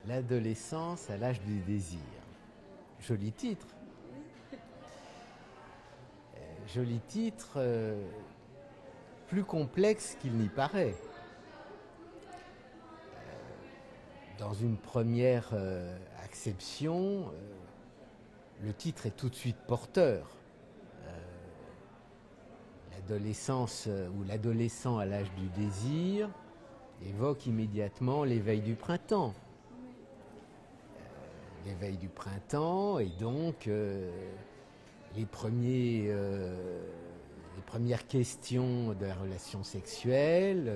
L'adolescence à l'âge du désir. Joli titre. Joli titre, plus complexe qu'il n'y paraît. Dans une première acception, le titre est tout de suite porteur. L'adolescence ou l'adolescent à l'âge du désir évoque immédiatement l'éveil du printemps. L'éveil du printemps et donc les premières questions de la relation sexuelle.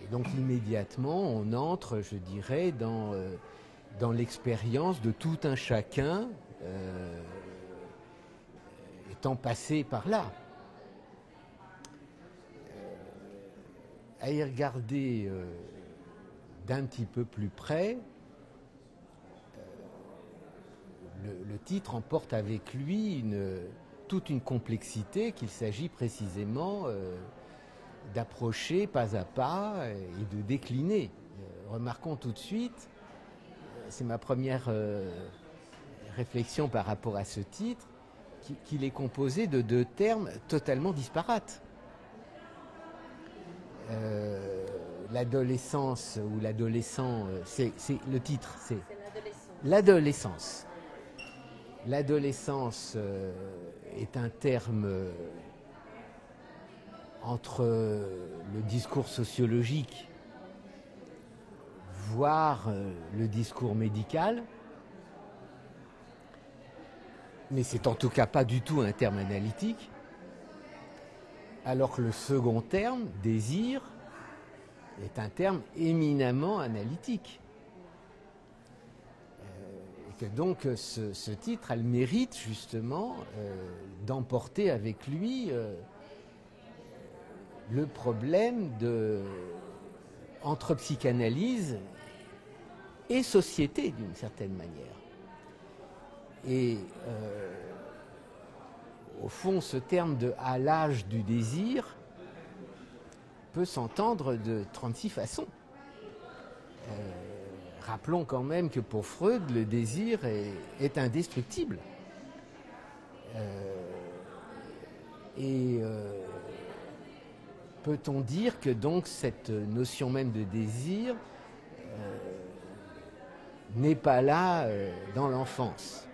Et donc immédiatement, on entre, je dirais, dans l'expérience de tout un chacun étant passé par là. À y regarder d'un petit peu plus près, le titre emporte avec lui toute une complexité qu'il s'agit précisément d'approcher pas à pas et de décliner. Remarquons tout de suite, c'est ma première réflexion par rapport à ce titre, qu'il est composé de deux termes totalement disparates. L'adolescence ou l'adolescent, c'est le titre, c'est l'adolescence. L'adolescence est un terme entre le discours sociologique, voire le discours médical, mais c'est en tout cas pas du tout un terme analytique, alors que le second terme, désir, est un terme éminemment analytique. Et que donc ce titre a le mérite justement d'emporter avec lui le problème entre psychanalyse et société d'une certaine manière. Et au fond, ce terme de « à l'âge du désir » peut s'entendre de 36 façons. Rappelons quand même que pour Freud, le désir est indestructible. Peut-on dire que donc cette notion même de désir n'est pas là dans l'enfance.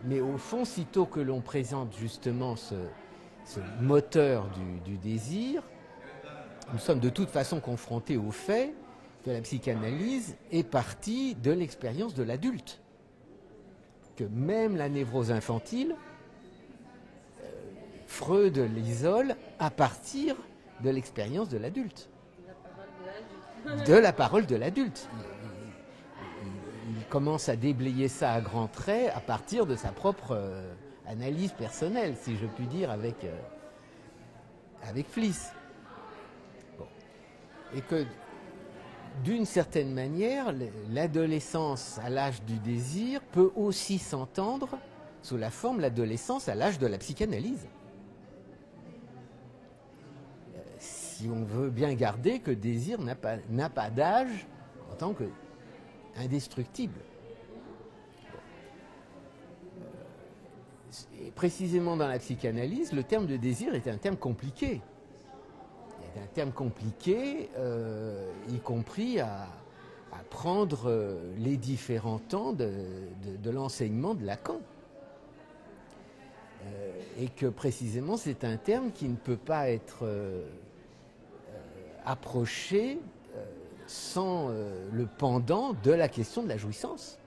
Mais au fond, sitôt que l'on présente justement ce moteur du désir, nous sommes de toute façon confrontés au fait que la psychanalyse est partie de l'expérience de l'adulte. Que même la névrose infantile, Freud l'isole à partir de l'expérience de l'adulte. De la parole de l'adulte. Il commence à déblayer ça à grands traits à partir de sa propre analyse personnelle, si je puis dire, avec Fliss. Bon. Et que, d'une certaine manière, l'adolescence à l'âge du désir peut aussi s'entendre sous la forme de l'adolescence à l'âge de la psychanalyse. Si on veut bien garder que désir n'a pas d'âge en tant qu'indestructible. Et précisément dans la psychanalyse, le terme de désir est un terme compliqué. C'est un terme compliqué, y compris à prendre les différents temps de l'enseignement de Lacan. Et que précisément c'est un terme qui ne peut pas être approché sans le pendant de la question de la jouissance,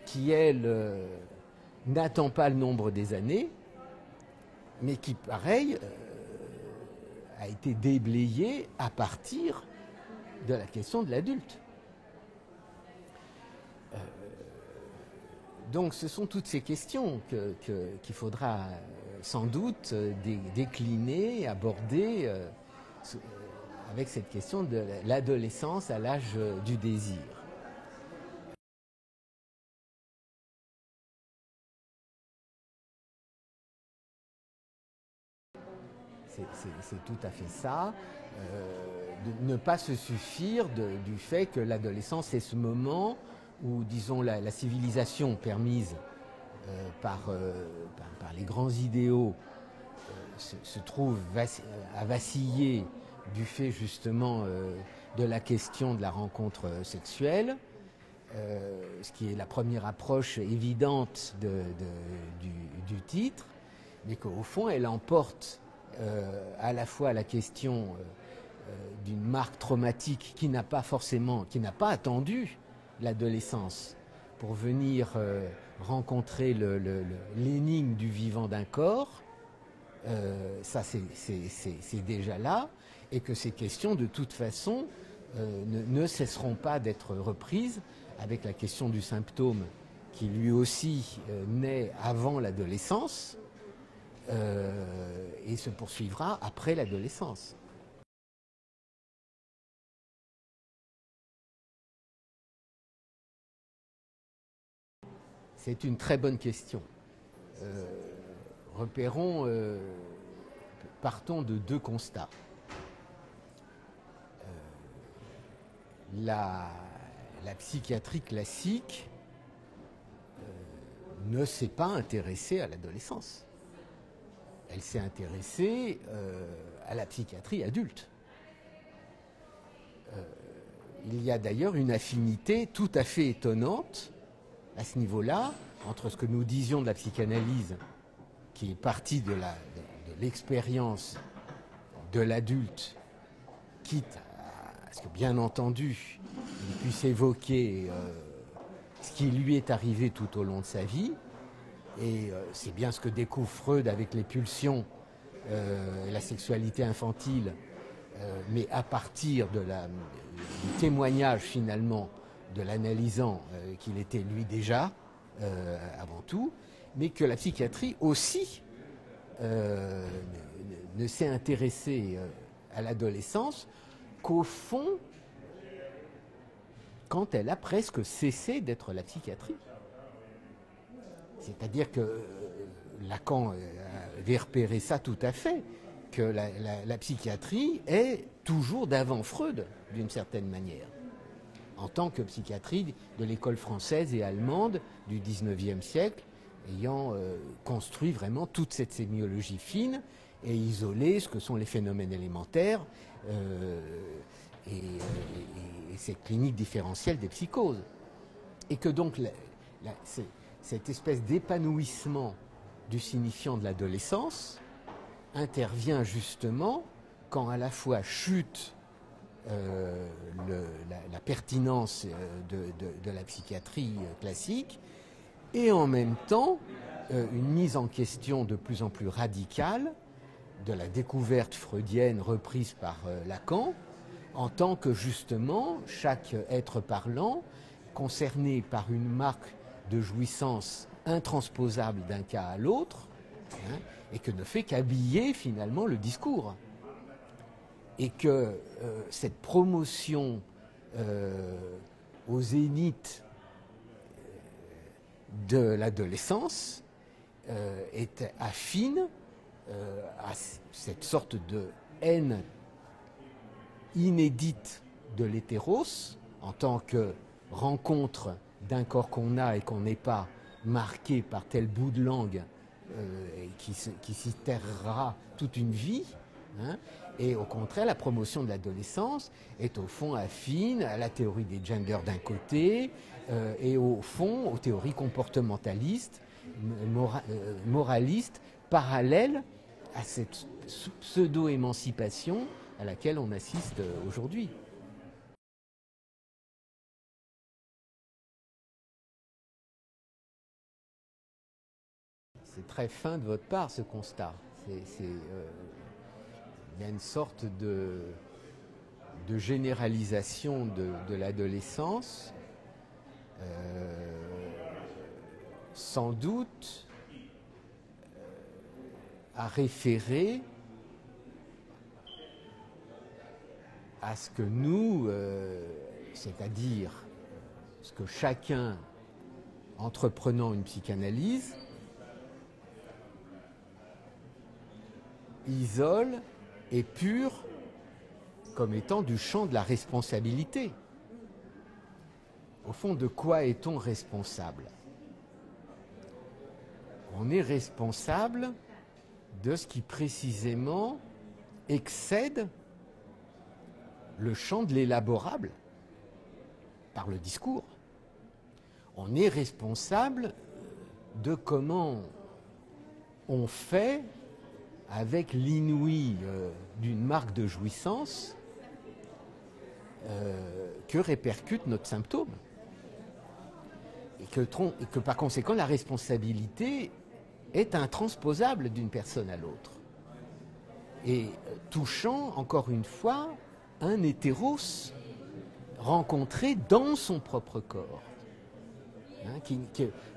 qui elle n'attend pas le nombre des années, mais qui pareil a été déblayée à partir de la question de l'adulte. Donc ce sont toutes ces questions qu'il faudra sans doute décliner, aborder avec cette question de l'adolescence à l'âge du désir. C'est tout à fait ça. de ne pas se suffire du fait que l'adolescence est ce moment où, disons, la civilisation permise par les grands idéaux se trouve à vaciller du fait justement de la question de la rencontre sexuelle, ce qui est la première approche évidente du titre, mais qu'au fond elle emporte à la fois la question d'une marque traumatique qui n'a pas attendu l'adolescence pour venir rencontrer l'énigme du vivant d'un corps, ça c'est déjà là, et que ces questions de toute façon ne cesseront pas d'être reprises avec la question du symptôme qui lui aussi naît avant l'adolescence et se poursuivra après l'adolescence. C'est une très bonne question. Partons de deux constats. La psychiatrie classique ne s'est pas intéressée à l'adolescence. Elle s'est intéressée à la psychiatrie adulte. Il y a d'ailleurs une affinité tout à fait étonnante à ce niveau-là entre ce que nous disions de la psychanalyse, qui est partie de l'expérience de l'adulte, quitte à ce que, bien entendu, il puisse évoquer ce qui lui est arrivé tout au long de sa vie. Et c'est bien ce que découvre Freud avec les pulsions, la sexualité infantile, mais à partir du témoignage finalement de l'analysant qu'il était lui déjà, avant tout, mais que la psychiatrie aussi ne s'est intéressée à l'adolescence qu'au fond, quand elle a presque cessé d'être la psychiatrie. C'est-à-dire que Lacan avait repéré ça tout à fait, que la psychiatrie est toujours d'avant Freud, d'une certaine manière, en tant que psychiatrie de l'école française et allemande du XIXe siècle, ayant construit vraiment toute cette sémiologie fine et isolé ce que sont les phénomènes élémentaires et cette clinique différentielle des psychoses. Et que donc cette espèce d'épanouissement du signifiant de l'adolescence intervient justement quand à la fois chute la pertinence de la psychiatrie classique et en même temps une mise en question de plus en plus radicale de la découverte freudienne reprise par Lacan, en tant que justement chaque être parlant concerné par une marque de jouissance intransposable d'un cas à l'autre, hein, et que ne fait qu'habiller finalement le discours. Et que cette promotion au zénith de l'adolescence est affine à cette sorte de haine inédite de l'hétéros en tant que rencontre d'un corps qu'on a et qu'on n'est pas, marqué par tel bout de langue qui s'y terrera toute une vie, hein. Et au contraire, la promotion de l'adolescence est au fond affine à la théorie des genders d'un côté et au fond aux théories comportementalistes, moralistes, parallèles à cette pseudo-émancipation à laquelle on assiste aujourd'hui. C'est très fin de votre part, ce constat. Il y a une sorte de généralisation de l'adolescence, sans doute à référer à ce que nous, c'est-à-dire ce que chacun entreprenant une psychanalyse, isole et pur comme étant du champ de la responsabilité. Au fond, de quoi est-on responsable? On est responsable de ce qui précisément excède le champ de l'élaborable par le discours. On est responsable de comment on fait avec l'inouï d'une marque de jouissance que répercute notre symptôme. Et que par conséquent, la responsabilité est intransposable d'une personne à l'autre. Et touchant, encore une fois, un hétéros rencontré dans son propre corps.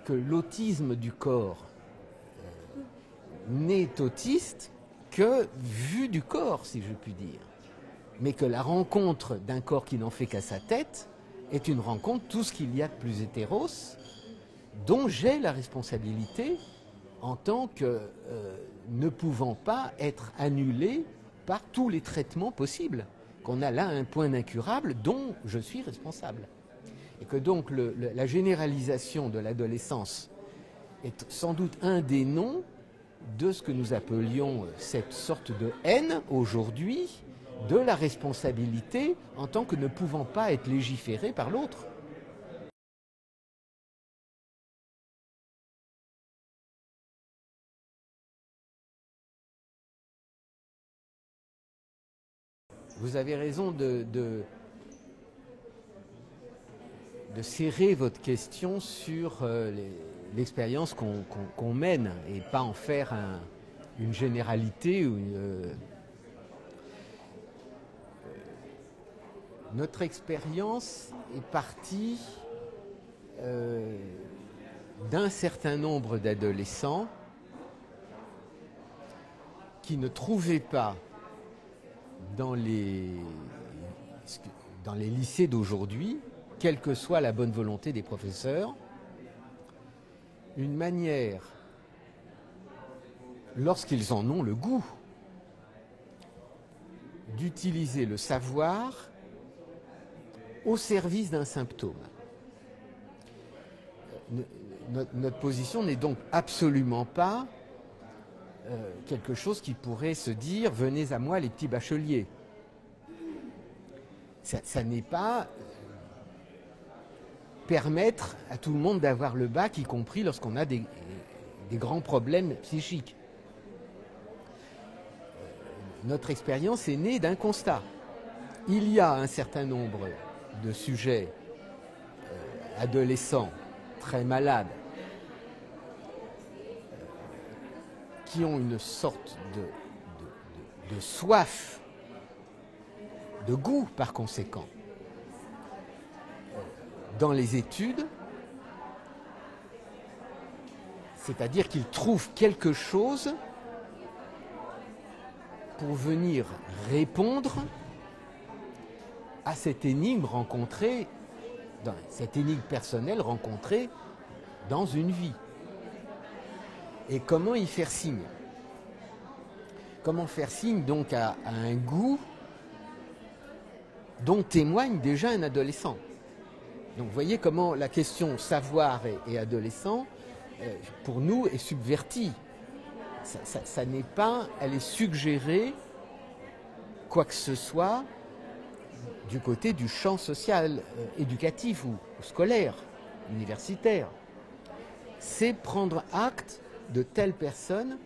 Que l'autisme du corps n'est autiste que vu du corps, si je puis dire. Mais que la rencontre d'un corps qui n'en fait qu'à sa tête est une rencontre, tout ce qu'il y a de plus hétéros, dont j'ai la responsabilité en tant que ne pouvant pas être annulé par tous les traitements possibles. Qu'on a là un point incurable dont je suis responsable. Et que donc la généralisation de l'adolescence est sans doute un des noms de ce que nous appelions cette sorte de haine aujourd'hui de la responsabilité en tant que ne pouvant pas être légiférée par l'autre. Vous avez raison de serrer votre question sur l'expérience qu'on mène et pas en faire une généralité ou notre expérience est partie d'un certain nombre d'adolescents qui ne trouvaient pas dans les lycées d'aujourd'hui, quelle que soit la bonne volonté des professeurs, une manière, lorsqu'ils en ont le goût, d'utiliser le savoir au service d'un symptôme. Notre position n'est donc absolument pas quelque chose qui pourrait se dire « venez à moi les petits bacheliers ». Ça n'est pas permettre à tout le monde d'avoir le bac, y compris lorsqu'on a des grands problèmes psychiques. Notre expérience est née d'un constat. Il y a un certain nombre de sujets adolescents très malades qui ont une sorte de soif, de goût par conséquent, dans les études, c'est-à-dire qu'ils trouvent quelque chose pour venir répondre à cette énigme rencontrée, cette énigme personnelle rencontrée dans une vie. Et comment y faire signe? Comment faire signe donc à un goût dont témoigne déjà un adolescent? Donc vous voyez comment la question savoir et adolescent, pour nous, est subvertie. Ça n'est pas, elle est suggérée, quoi que ce soit, du côté du champ social, éducatif ou scolaire, universitaire. C'est prendre acte de telle personne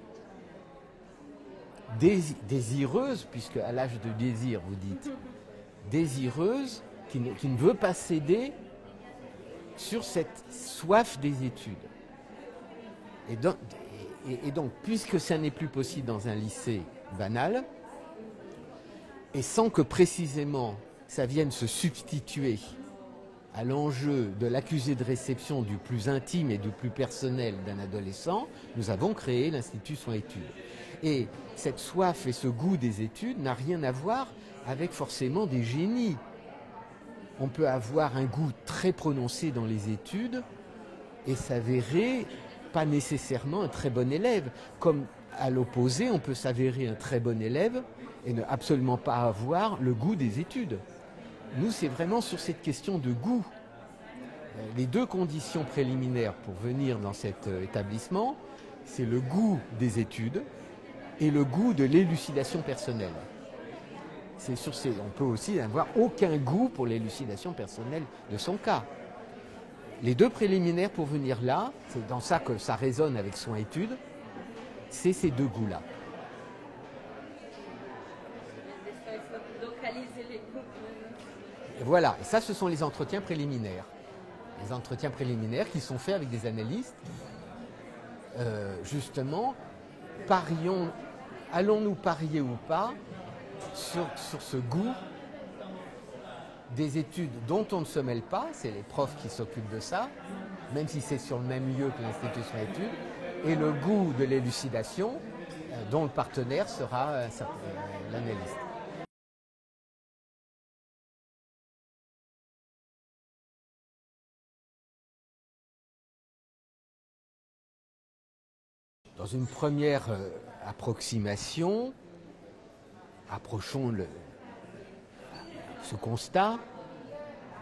désireuse, puisque à l'âge de désir, vous dites, désireuse, qui ne veut pas céder sur cette soif des études. Et donc, puisque ça n'est plus possible dans un lycée banal, et sans que précisément ça vienne se substituer à l'enjeu de l'accusé de réception du plus intime et du plus personnel d'un adolescent, nous avons créé l'Institut Soins Études. Et cette soif et ce goût des études n'a rien à voir avec forcément des génies. On peut avoir un goût très prononcé dans les études et s'avérer pas nécessairement un très bon élève. Comme à l'opposé, on peut s'avérer un très bon élève et ne absolument pas avoir le goût des études. Nous, c'est vraiment sur cette question de goût. Les deux conditions préliminaires pour venir dans cet établissement, c'est le goût des études et le goût de l'élucidation personnelle. On peut aussi n'avoir aucun goût pour l'élucidation personnelle de son cas. Les deux préliminaires pour venir là, c'est dans ça que ça résonne avec Soins Études, c'est ces deux goûts-là. Voilà, et ça, ce sont les entretiens préliminaires. Les entretiens préliminaires qui sont faits avec des analystes. Justement, allons-nous parier ou pas sur ce goût des études dont on ne se mêle pas, c'est les profs qui s'occupent de ça, même si c'est sur le même lieu que l'institution d'études, et le goût de l'élucidation dont le partenaire sera l'analyste. Dans une première approximation, approchons ce constat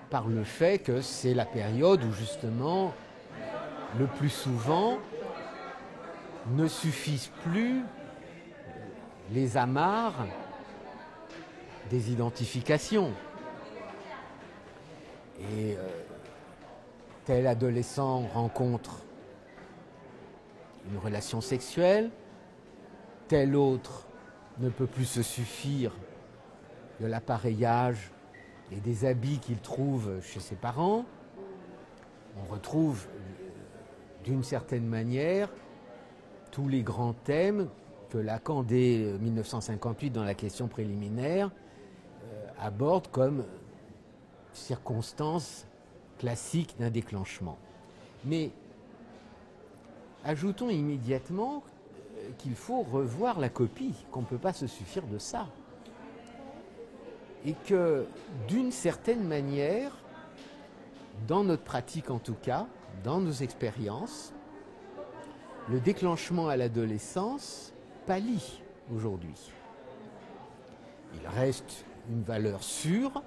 par le fait que c'est la période où justement, le plus souvent, ne suffisent plus les amarres des identifications. Et tel adolescent rencontre une relation sexuelle, tel autre ne peut plus se suffire de l'appareillage et des habits qu'il trouve chez ses parents. On retrouve d'une certaine manière tous les grands thèmes que Lacan, dès 1958, dans la question préliminaire, aborde comme circonstance classique d'un déclenchement. Mais ajoutons immédiatement qu'il faut revoir la copie, qu'on ne peut pas se suffire de ça. Et que, d'une certaine manière, dans notre pratique en tout cas, dans nos expériences, le déclenchement à l'adolescence pâlit aujourd'hui. Il reste une valeur sûre,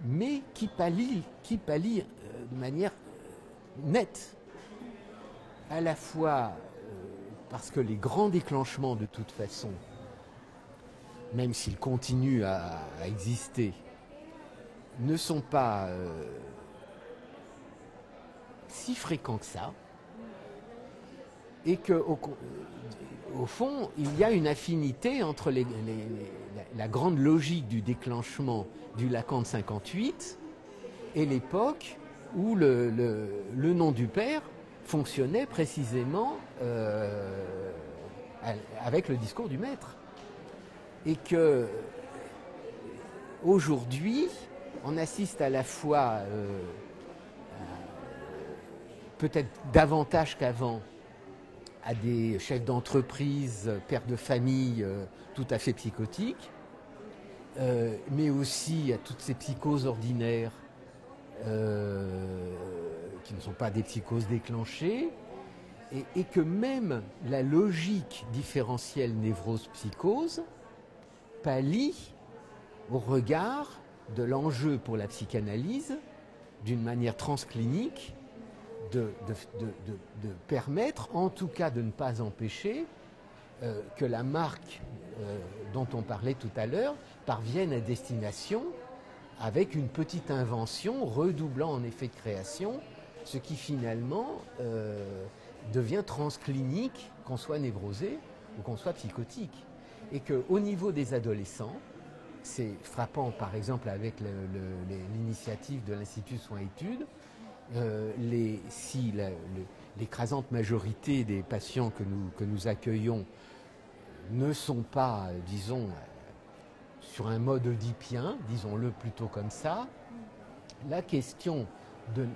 mais qui pâlit de manière nette. À la fois parce que les grands déclenchements, de toute façon, même s'ils continuent à exister, ne sont pas si fréquents que ça, et qu'au fond, il y a une affinité entre la grande logique du déclenchement du Lacan de 58 et l'époque où le nom du père fonctionnait précisément avec le discours du maître. Et que aujourd'hui, on assiste à la fois, peut-être davantage qu'avant, à des chefs d'entreprise, pères de famille tout à fait psychotiques, mais aussi à toutes ces psychoses ordinaires qui ne sont pas des psychoses déclenchées, et que même la logique différentielle névrose-psychose pâlit au regard de l'enjeu pour la psychanalyse, d'une manière transclinique, de permettre, en tout cas de ne pas empêcher, que la marque dont on parlait tout à l'heure parvienne à destination avec une petite invention redoublant en effet de création, ce qui finalement devient transclinique, qu'on soit névrosé ou qu'on soit psychotique. Et qu'au niveau des adolescents, c'est frappant par exemple avec l'initiative de l'Institut Soins Études, l'écrasante majorité des patients que nous accueillons ne sont pas, disons, sur un mode oedipien, disons-le plutôt comme ça, la question de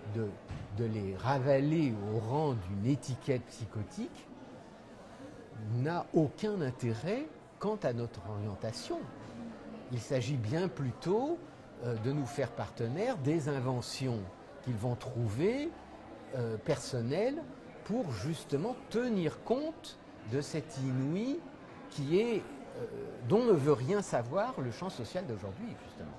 les ravaler au rang d'une étiquette psychotique n'a aucun intérêt quant à notre orientation. Il s'agit bien plutôt de nous faire partenaires des inventions qu'ils vont trouver personnelles pour justement tenir compte de cet inouï qui est dont ne veut rien savoir le champ social d'aujourd'hui, justement.